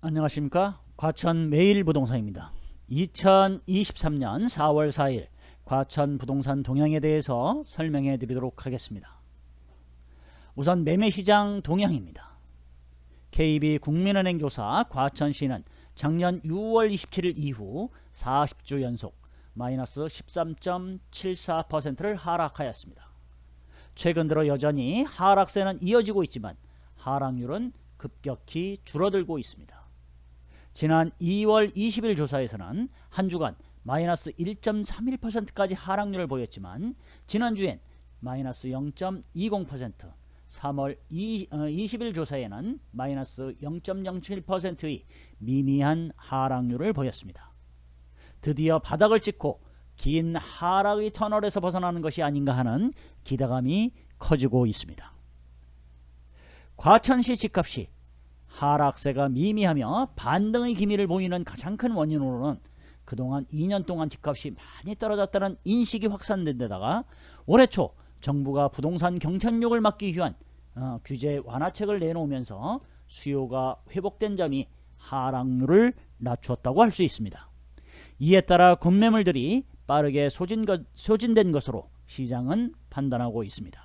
안녕하십니까. 과천 매일부동산입니다. 2023년 4월 4일 과천 부동산 동향에 대해서 설명해 드리도록 하겠습니다. 우선 매매시장 동향입니다. KB 국민은행 조사 과천시는 작년 6월 27일 이후 40주 연속 마이너스 13.74%를 하락하였습니다. 최근 들어 여전히 하락세는 이어지고 있지만 하락률은 급격히 줄어들고 있습니다. 지난 2월 20일 조사에서는 한 주간 마이너스 1.31%까지 하락률을 보였지만 지난주엔 마이너스 0.20%, 3월 20일 조사에는 마이너스 0.07%의 미미한 하락률을 보였습니다. 드디어 바닥을 찍고 긴 하락의 터널에서 벗어나는 것이 아닌가 하는 기대감이 커지고 있습니다. 과천시 집값이 하락세가 미미하며 반등의 기미를 보이는 가장 큰 원인으로는 그동안 2년 동안 집값이 많이 떨어졌다는 인식이 확산된 데다가 올해 초 정부가 부동산 경착륙을 막기 위한 규제 완화책을 내놓으면서 수요가 회복된 점이 하락률을 낮추었다고 할 수 있습니다. 이에 따라 급매물들이 빠르게 소진된 것으로 시장은 판단하고 있습니다.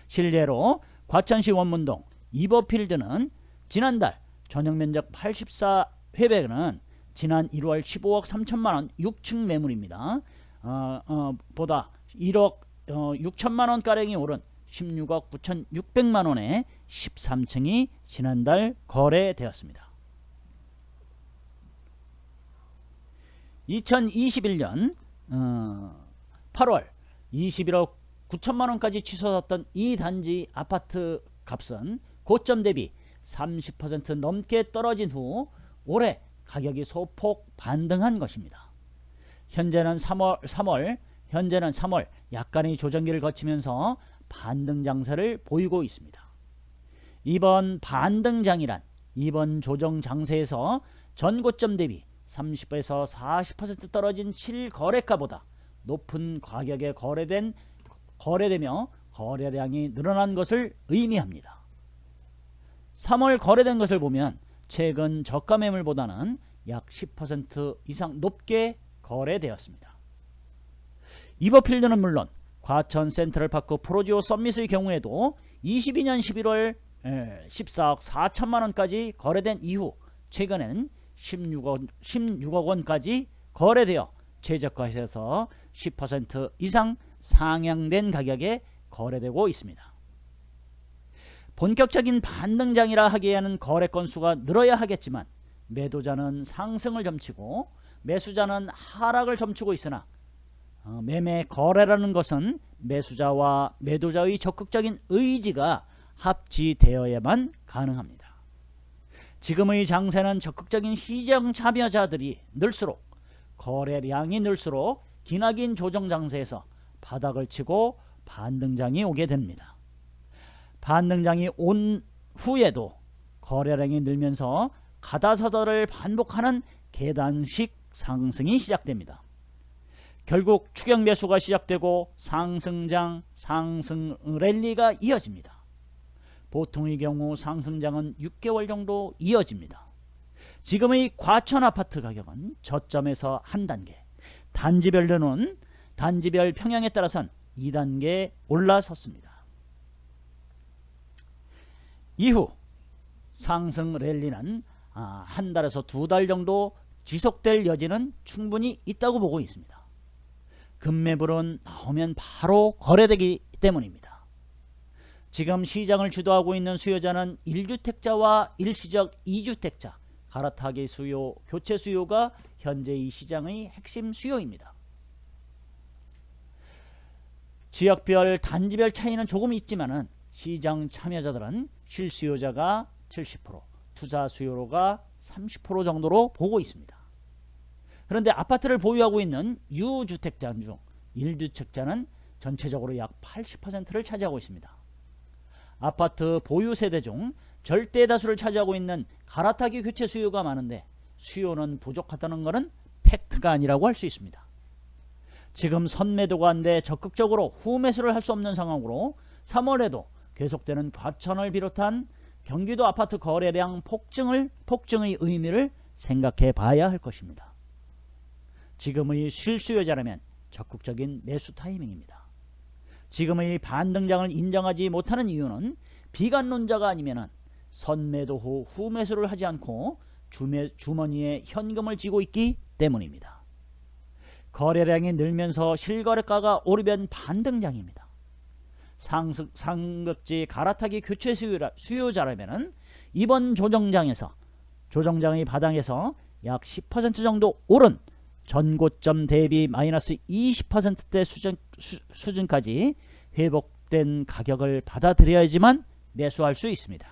실제로 과천시 원문동 이버필드는 지난달 전용면적 84회배는 지난 1월 15억 3천만원 6층 매물입니다. 보다 1억 6천만원가량이 오른 16억 9천6백만원의 13층이 지난달 거래되었습니다. 2021년 8월 21억 9천만원까지 치솟았던 이 단지 아파트 값은 고점 대비 30% 넘게 떨어진 후 올해 가격이 소폭 반등한 것입니다. 현재는 3월 약간의 조정기를 거치면서 반등 장세를 보이고 있습니다. 이번 반등장이란 이번 조정 장세에서 전고점 대비 30에서 40% 떨어진 실거래가보다 높은 가격에 거래되며 거래량이 늘어난 것을 의미합니다. 3월 거래된 것을 보면 최근 저가 매물보다는 약 10% 이상 높게 거래되었습니다. 이버필드는 물론 과천 센트럴파크 프로지오 썸밋의 경우에도 22년 11월 14억 4천만원까지 거래된 이후 최근에는 16억 원까지 거래되어 최저가에서 10% 이상 상향된 가격에 거래되고 있습니다. 본격적인 반등장이라 하기에는 거래 건수가 늘어야 하겠지만 매도자는 상승을 점치고 매수자는 하락을 점치고 있으나 매매 거래라는 것은 매수자와 매도자의 적극적인 의지가 합치되어야만 가능합니다. 지금의 장세는 적극적인 시장 참여자들이 늘수록 거래량이 늘수록 기나긴 조정 장세에서 바닥을 치고 반등장이 오게 됩니다. 반등장이 온 후에도 거래량이 늘면서 가다서다를 반복하는 계단식 상승이 시작됩니다. 결국 추격 매수가 시작되고 상승 랠리가 이어집니다. 보통의 경우 상승장은 6개월 정도 이어집니다. 지금의 과천 아파트 가격은 저점에서 한 단계, 단지별 평형에 따라선 2단계 올라섰습니다. 이후 상승 랠리는 한 달에서 두 달 정도 지속될 여지는 충분히 있다고 보고 있습니다. 급매물은 나오면 바로 거래되기 때문입니다. 지금 시장을 주도하고 있는 수요자는 1주택자와 일시적 2주택자, 갈아타기 수요, 교체 수요가 현재 이 시장의 핵심 수요입니다. 지역별 단지별 차이는 조금 있지만은 시장 참여자들은 실수요자가 70%, 투자 수요가 30% 정도로 보고 있습니다. 그런데 아파트를 보유하고 있는 유주택자 중 1주택자는 전체적으로 약 80%를 차지하고 있습니다. 아파트 보유 세대 중 절대 다수를 차지하고 있는 갈아타기 교체 수요가 많은데 수요는 부족하다는 것은 팩트가 아니라고 할 수 있습니다. 지금 선매도가 안 돼 적극적으로 후매수를 할 수 없는 상황으로 3월에도 계속되는 과천을 비롯한 경기도 아파트 거래량 폭증의 의미를 생각해 봐야 할 것입니다. 지금의 실수요자라면 적극적인 매수 타이밍입니다. 지금의 반등장을 인정하지 못하는 이유는 비관론자가 아니면 선매도 후 후매수를 하지 않고 주머니에 현금을 쥐고 있기 때문입니다. 거래량이 늘면서 실거래가가 오르면 반등장입니다. 상급지 갈아타기 교체 수요자라면 이번 조정장의 바닥에서 약 10% 정도 오른 전고점 대비 마이너스 20%대 수준까지 회복된 가격을 받아들여야지만 매수할 수 있습니다.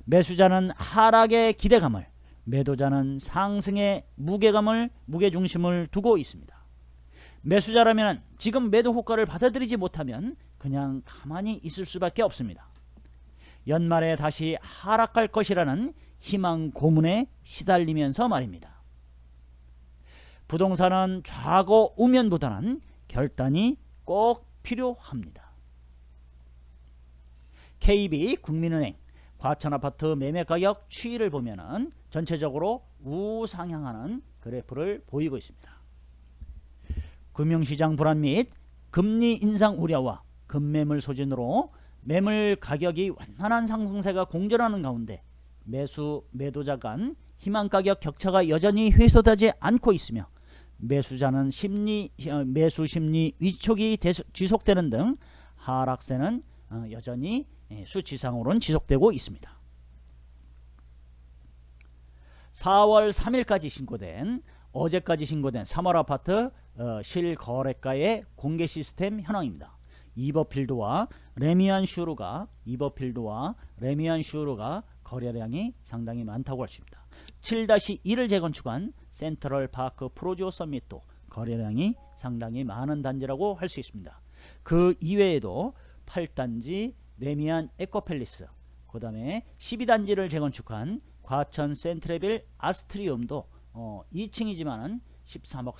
매수자는 하락의 기대감을, 매도자는 상승의 무게중심을 두고 있습니다. 매수자라면 지금 매도 효과를 받아들이지 못하면 그냥 가만히 있을 수밖에 없습니다. 연말에 다시 하락할 것이라는 희망 고문에 시달리면서 말입니다. 부동산은 좌고 우면보다는 결단이 꼭 필요합니다. KB 국민은행 과천아파트 매매가격 추이를 보면 전체적으로 우상향하는 그래프를 보이고 있습니다. 금융시장 불안 및 금리 인상 우려와 급매물 소진으로 매물 가격이 완만한 상승세가 공존하는 가운데 매도자 간 희망가격 격차가 여전히 해소되지 않고 있으며 매수자는 매수 심리 위축이 지속되는 등 하락세는 여전히 수치상으로는 지속되고 있습니다. 4월 3일까지 어제까지 신고된 3월 아파트 실거래가의 공개 시스템 현황입니다. 이버필드와 레미안 슈루가 거래량이 상당히 많다고 할 수 있습니다. 7-1을 재건축한 센트럴 파크 프로지오 서밋도 거래량이 상당히 많은 단지라고 할 수 있습니다. 그 이외에도 8단지 레미안 에코팰리스, 그 다음에 12단지를 재건축한 과천 센트레빌 아스트리움도 2층이지만은 13억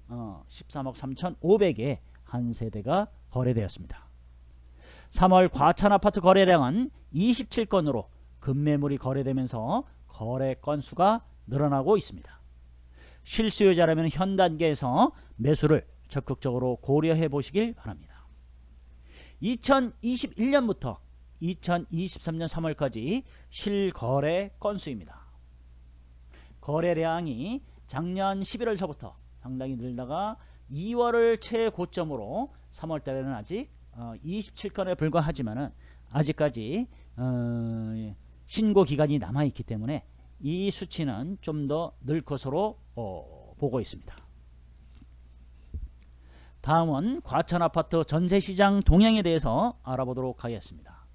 3,500에 한 세대가 거래되었습니다. 3월 과천 아파트 거래량은 27건으로 급매물이 거래되면서 거래 건수가 늘어나고 있습니다. 실수요자라면 현 단계에서 매수를 적극적으로 고려해 보시길 바랍니다. 2021년부터 2023년 3월까지 실거래 건수입니다. 거래량이 작년 11월서부터 상당히 늘다가 2월을 최고점으로 3월달에는 아직 27건에 불과하지만 아직까지 신고 기간이 남아있기 때문에 이 수치는 좀 더 늘 것으로 보고 있습니다. 다음은 과천아파트 전세시장 동향에 대해서 알아보도록 하겠습니다.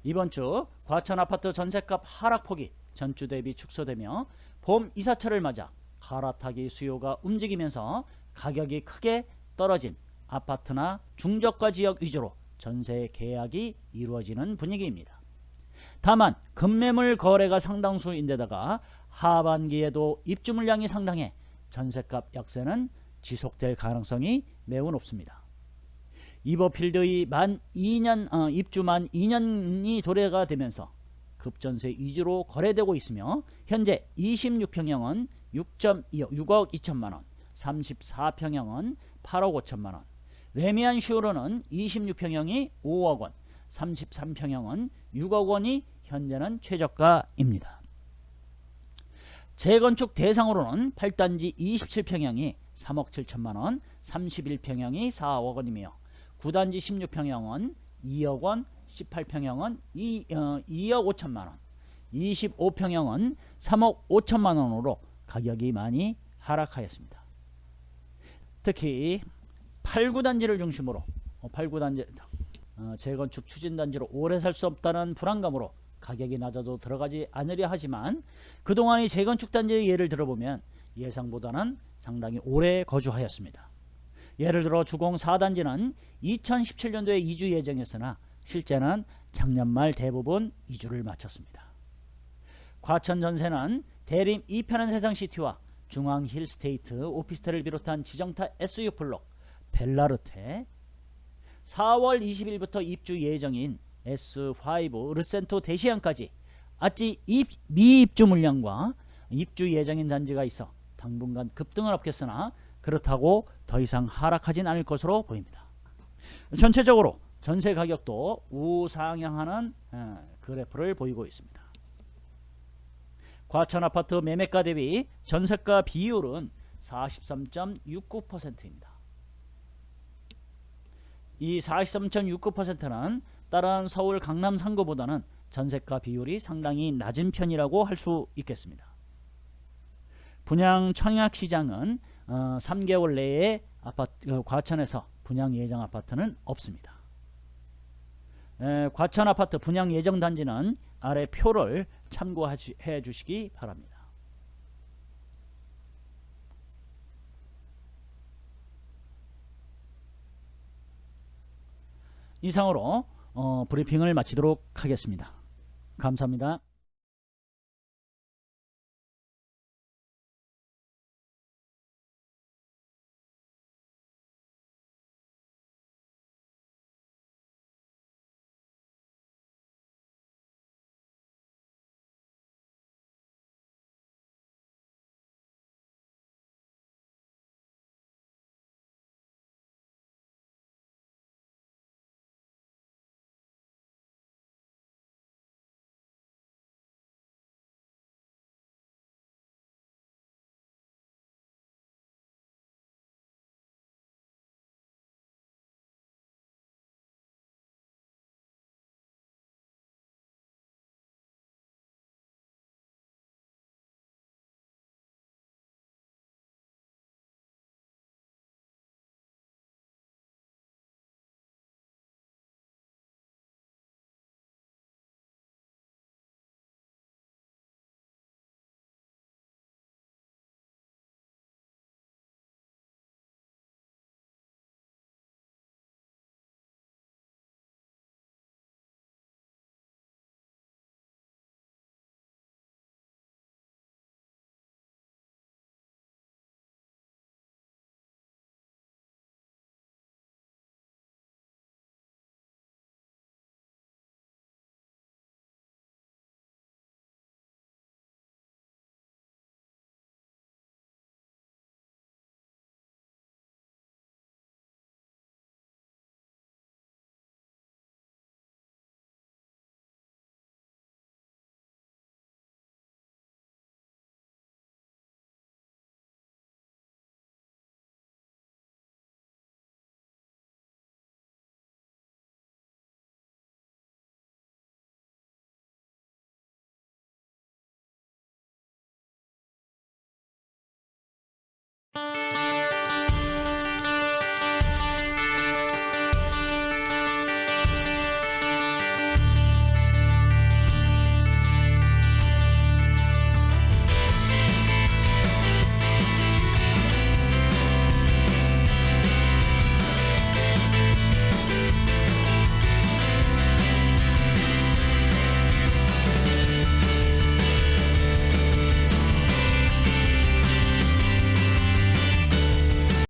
이번 주 과천아파트 전세값 하락폭이 전주 대비 축소되며 봄 이사철을 맞아 갈아타기 수요가 움직이면서 가격이 크게 떨어진 아파트나 중저가 지역 위주로 전세 계약이 이루어지는 분위기입니다. 다만 급매물 거래가 상당수인데다가 하반기에도 입주 물량이 상당해 전세값 약세는 지속될 가능성이 매우 높습니다. 이버필드의 입주 만 2년이 도래가 되면서 급전세 위주로 거래되고 있으며 현재 26평형은 6억 2천만원, 34평형은 8억 5천만원, 레미안 슈로는 26평형이 5억원, 33평형은 6억원이 현재는 최저가입니다. 재건축 대상으로는 8단지 27평형이 3억 7천만원, 31평형이 4억원이며 9단지 16평형은 2억원, 18평형은 2억 5천만원, 25평형은 3억 5천만원으로 가격이 많이 하락하였습니다. 특히 8, 9단지를 중심으로 8, 9단지 재건축 추진단지로 오래 살 수 없다는 불안감으로 가격이 낮아도 들어가지 않으려 하지만 그동안의 재건축 단지의 예를 들어보면 예상보다는 상당히 오래 거주하였습니다. 예를 들어 주공 4단지는 2017년도에 이주 예정이었으나 실제는 작년 말 대부분 이주를 마쳤습니다. 과천 전세는 대림 2편한 세상시티와 중앙 힐스테이트 오피스텔을 비롯한 지정타 SU블록 벨라르테, 4월 20일부터 입주 예정인 S5, 르센토 대시안까지 아직 미입주 물량과 입주 예정인 단지가 있어 당분간 급등은 없겠으나 그렇다고 더 이상 하락하진 않을 것으로 보입니다. 전체적으로 전세 가격도 우상향하는 그래프를 보이고 있습니다. 과천 아파트 매매가 대비 전세가 비율은 43.69%입니다. 이 43.69%는 다른 서울 강남 상구보다는 전세가 비율이 상당히 낮은 편이라고 할 수 있겠습니다. 분양 청약 시장은 3개월 내에 과천에서 분양 예정 아파트는 없습니다. 과천 아파트 분양 예정 단지는 아래 표를 참고해 주시기 바랍니다. 이상으로 브리핑을 마치도록 하겠습니다. 감사합니다.